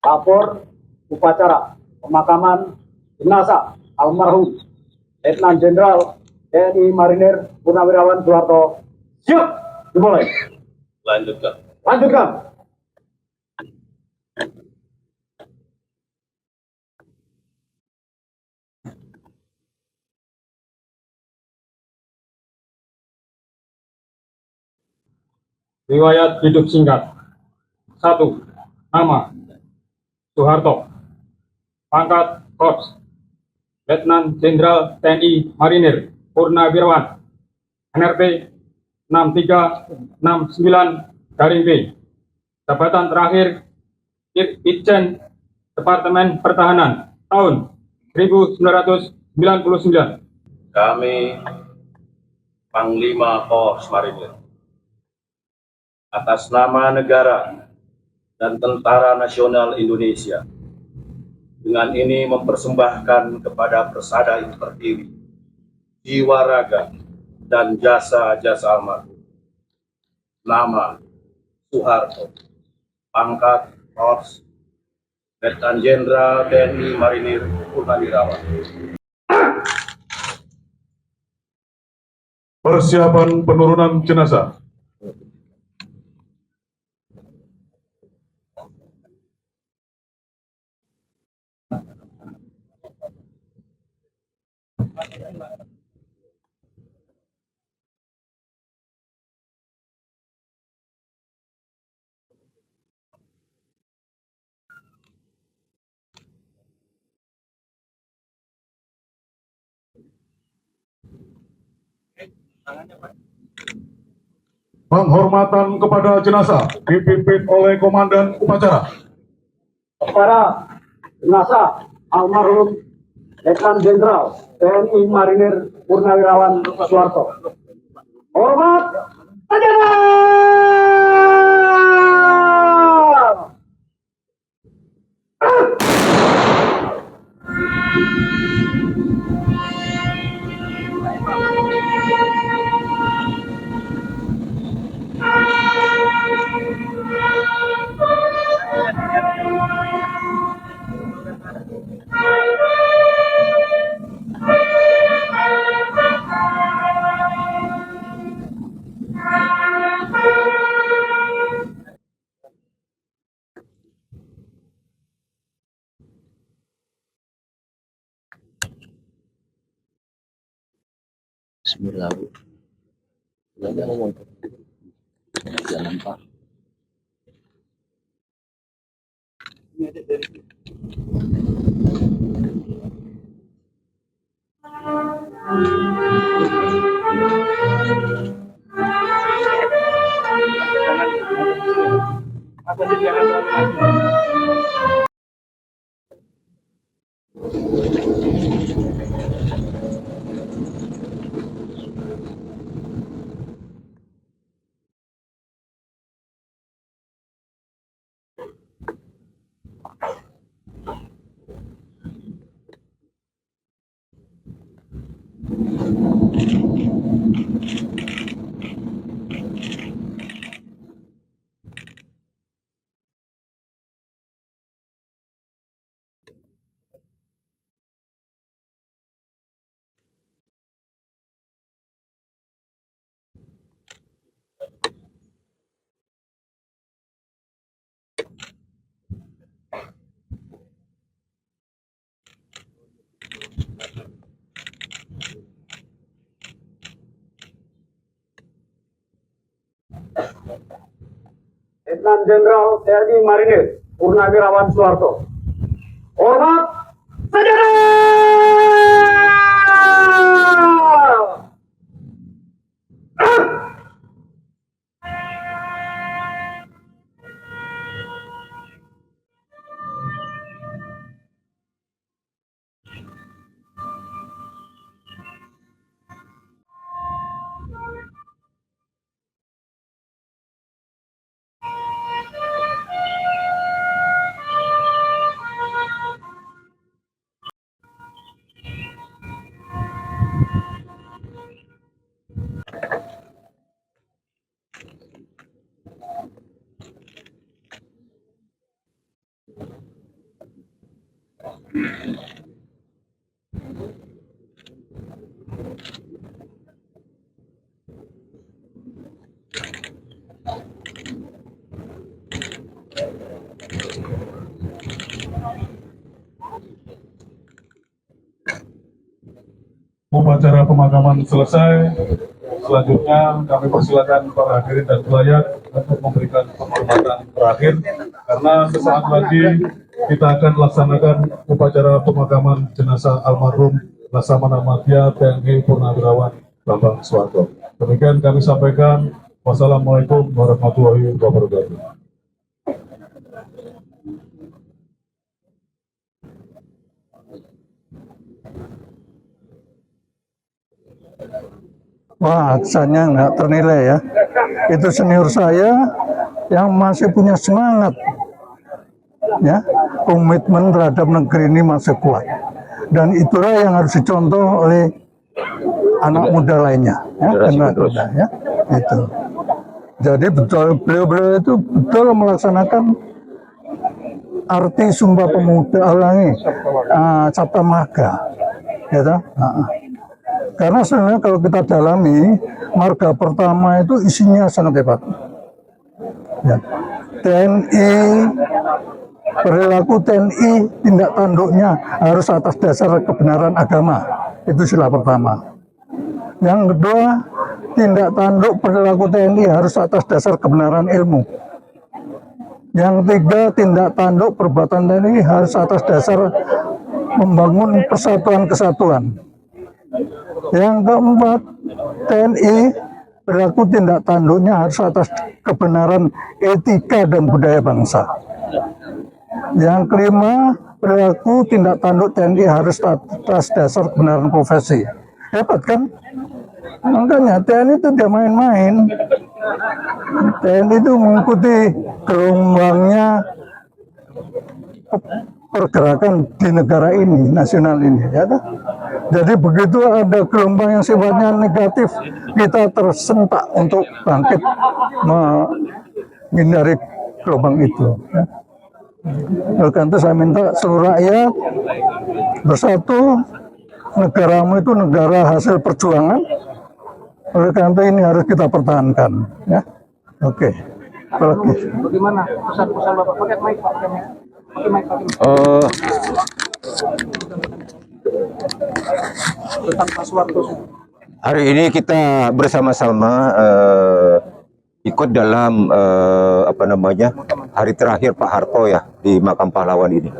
Lapor upacara pemakaman jenazah almarhum Letnan Jenderal TNI Marinir Purnawirawan Soeharto. Siap, dimulai. Lanjutkan. Lanjutkan. Riwayat hidup singkat. 1. Nama Soeharto. Pangkat Korps Letnan Jenderal TNI Marinir Purnawirawan. NRP 6369-B. Jabatan terakhir Irjen Departemen Pertahanan tahun 1999. Kami Panglima Korps Marinir atas nama negara dan Tentara Nasional Indonesia dengan ini mempersembahkan kepada Persada itu terdiri jiwa raga dan jasa-jasa almarhum. Nama Soeharto, pangkat Korps Letnan Jenderal TNI Marinir Purnawirawan. Persiapan penurunan jenazah. Penghormatan kepada jenazah dipimpin oleh Komandan Upacara. Para jenazah almarhum Letnan Jenderal TNI Marinir Purnawirawan Soeharto. Hormat sejajar. Bismillah, Bu. Jangan ngomong. Jangan, Pak. Letnan Jenderal TNI Marinir Purnawirawan Soeharto. Hormat sejarah! Upacara pemakaman selesai. Selanjutnya kami persilakan para hadirin dan pelayat untuk memberikan penghormatan terakhir, karena sesaat lagi kita akan laksanakan upacara pemakaman jenazah almarhum Laksamana Madya TNI Purnawirawan Bambang Soeharto. Demikian kami sampaikan. Wassalamualaikum warahmatullahi wabarakatuh. Wah, kesannya nggak ternilai ya. Itu senior saya yang masih punya semangat, ya, komitmen terhadap negeri ini masih kuat. Dan itulah yang harus dicontoh oleh anak muda lainnya, ya, ya, itu. Jadi betul beliau itu betul melaksanakan arti Sumpah Pemuda, Sabta Marga, ya toh? Karena sebenarnya kalau kita dalami, marga pertama itu isinya sangat hebat. Ya. TNI, perilaku TNI, tindak tanduknya harus atas dasar kebenaran agama. Itu sila pertama. Yang kedua, tindak tanduk perilaku TNI harus atas dasar kebenaran ilmu. Yang ketiga, tindak tanduk perbuatan TNI harus atas dasar membangun persatuan-kesatuan. Yang keempat, TNI perilaku tindak tanduknya harus atas kebenaran etika dan budaya bangsa. Yang kelima, perilaku tindak tanduk TNI harus atas dasar kebenaran profesi. Hebat kan? Makanya TNI itu tidak main-main. TNI itu mengikuti gelombangnya pergerakan di negara ini, nasional ini, ya. Jadi begitu ada gelombang yang sifatnya negatif, kita tersentak untuk bangkit menghindari gelombang itu. Ya. Oleh karena itu saya minta seluruh rakyat bersatu. Negaramu itu negara hasil perjuangan. Oleh karena itu ini harus kita pertahankan. Ya. Oke. Apalagi. Bagaimana pesan-pesan Bapak? Pakai mic, Pak. Pakai mic. Tentang Pak Soeharto. Hari ini kita bersama-sama ikut dalam hari terakhir Pak Harto ya di Makam Pahlawan ini.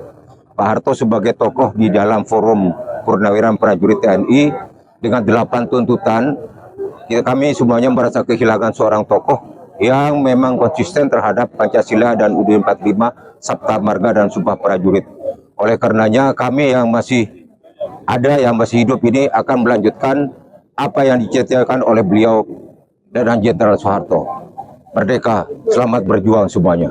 Pak Harto sebagai tokoh di dalam forum Purnawirawan Prajurit TNI dengan 8 tuntutan, kami semuanya merasa kehilangan seorang tokoh yang memang konsisten terhadap Pancasila dan UUD 45, Sabta Marga dan Sumpah Prajurit. Oleh karenanya kami yang masih ada, yang masih hidup ini akan melanjutkan apa yang diceritakan oleh beliau dan Jenderal Soeharto. Merdeka, selamat berjuang semuanya.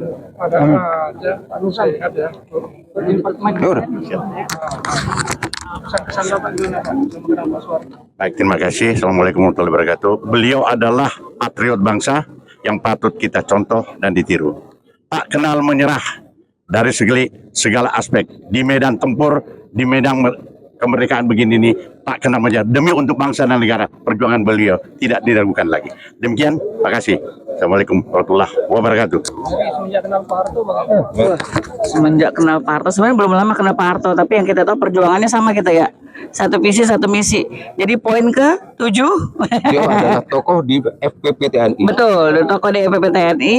Baik, terima kasih. Assalamualaikum warahmatullahi wabarakatuh. Beliau adalah patriot bangsa yang patut kita contoh dan ditiru. Tak kenal menyerah dari segala aspek. Di medan tempur, di medan kemerdekaan begini ini, tak kenal menyerah. Demi untuk bangsa dan negara, perjuangan beliau tidak diragukan lagi. Demikian, terima kasih. Assalamualaikum warahmatullahi wabarakatuh. Semenjak kenal Pak Harto, Semenjak kenal Pak Harto, sebenarnya belum lama kenal Pak Harto, tapi yang kita tahu perjuangannya sama kita ya. satu visi satu misi. Jadi poin ke-7 Beliau adalah tokoh di FPP TNI. betul, tokoh di FPP TNI,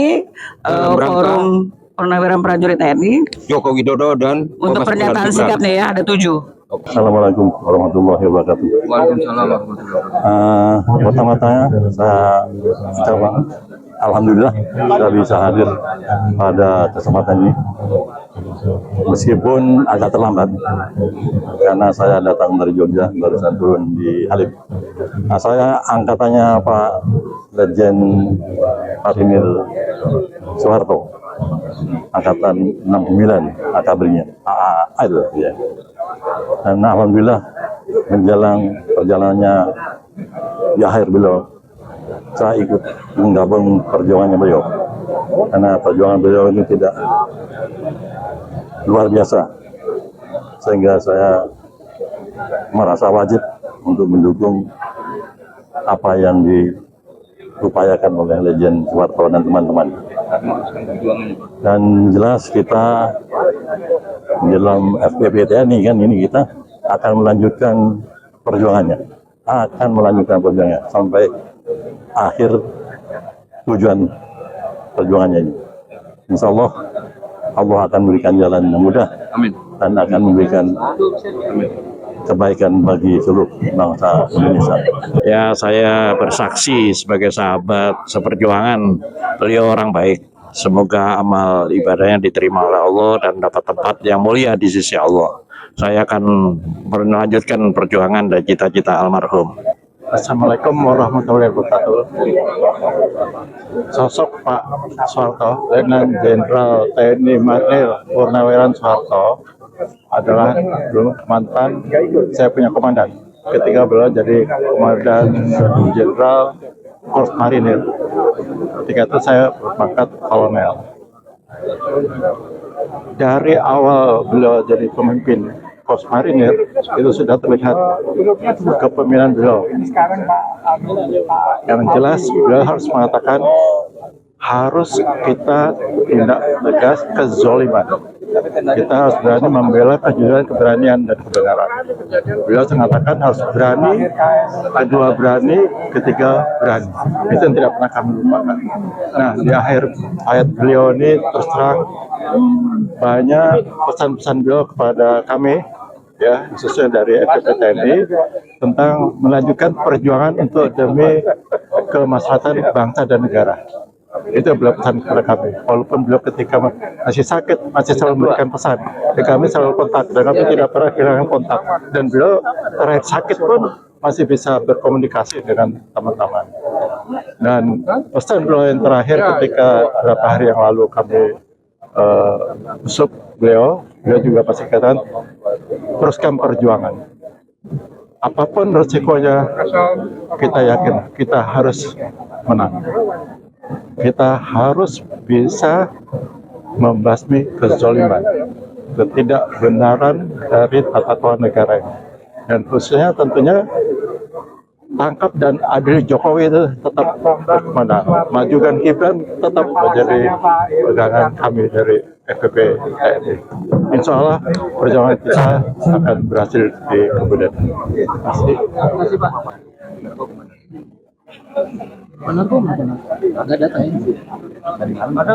Dalam rangka forum Purnawiran Prajurit TNI. Joko Widodo dan Untuk Mas pernyataan Gibran. sikapnya ya ada 7. Assalamualaikum warahmatullahi wabarakatuh. Waalaikumsalam warahmatullahi wabarakatuh. Pertama-tama saya ucapkan alhamdulillah saya bisa hadir pada kesempatan ini. Meskipun agak terlambat karena saya datang dari Jogja, barusan turun di Halim. Nah, saya angkatannya Pak Lejen Marinir Soeharto, angkatan 69 akabrinya AA itu ya. Dan alhamdulillah menjelang perjalanannya di akhir beliau, saya ikut menggabung perjuangannya beliau karena perjuangan beliau ini tidak luar biasa, sehingga saya merasa wajib untuk mendukung apa yang diupayakan oleh Lejen Soeharto dan teman-teman. Dan jelas kita dalam FPP TNI kan ini kita akan melanjutkan perjuangannya, sampai akhir tujuan perjuangannya ini. Insya Allah akan memberikan jalan yang mudah. Amin. Dan akan memberikan kebaikan bagi seluruh bangsa Indonesia. Ya, saya bersaksi sebagai sahabat seperjuangan, beliau orang baik. Semoga amal ibadahnya diterima oleh Allah dan dapat tempat yang mulia di sisi Allah. Saya akan melanjutkan perjuangan dan cita-cita almarhum. Assalamualaikum warahmatullahi wabarakatuh. Sosok Pak Soeharto, Letnan Jenderal TNI Marinir Purnawiran Soeharto adalah mantan saya punya komandan ketika beliau jadi komandan Jenderal Korps Marinir. Ketika itu saya berpangkat kolonel. Dari awal beliau jadi pemimpin Korps Marinir itu sudah terlihat kepemimpinan beliau. Yang jelas beliau harus mengatakan harus kita tindak tegas kezoliman. Kita harus berani membela kejujuran, keberanian, dan kebenaran. Beliau mengatakan harus berani, kedua berani, ketiga berani. Itu yang tidak pernah kami lupakan. Nah, di akhir ayat beliau ini terus terang banyak pesan-pesan beliau kepada kami, ya, khususnya dari FPP TNI, tentang melanjutkan perjuangan untuk demi kemaslahatan bangsa dan negara. Itu beliau pesan kepada kami. Walaupun beliau ketika masih sakit, masih selalu memberikan pesan. Dan kami selalu kontak, dan kami tidak pernah kehilangan kontak. Dan beliau terakhir sakit pun masih bisa berkomunikasi dengan teman-teman. Dan pesan beliau yang terakhir ketika beberapa hari yang lalu kami besuk beliau juga pasti katakan, teruskan perjuangan. Apapun resikonya, kita yakin kita harus menang. Kita harus bisa membasmi kezaliman, ketidakbenaran dari tata kelola negara ini. Dan khususnya tentunya tangkap dan adil Jokowi itu tetap berkemenangan. Majukan Gibran tetap menjadi pegangan kami dari FPP TNI. Insya Allah perjuangan kita akan berhasil di kemudian. Terima kasih Pak. Benar kok, ada data ya.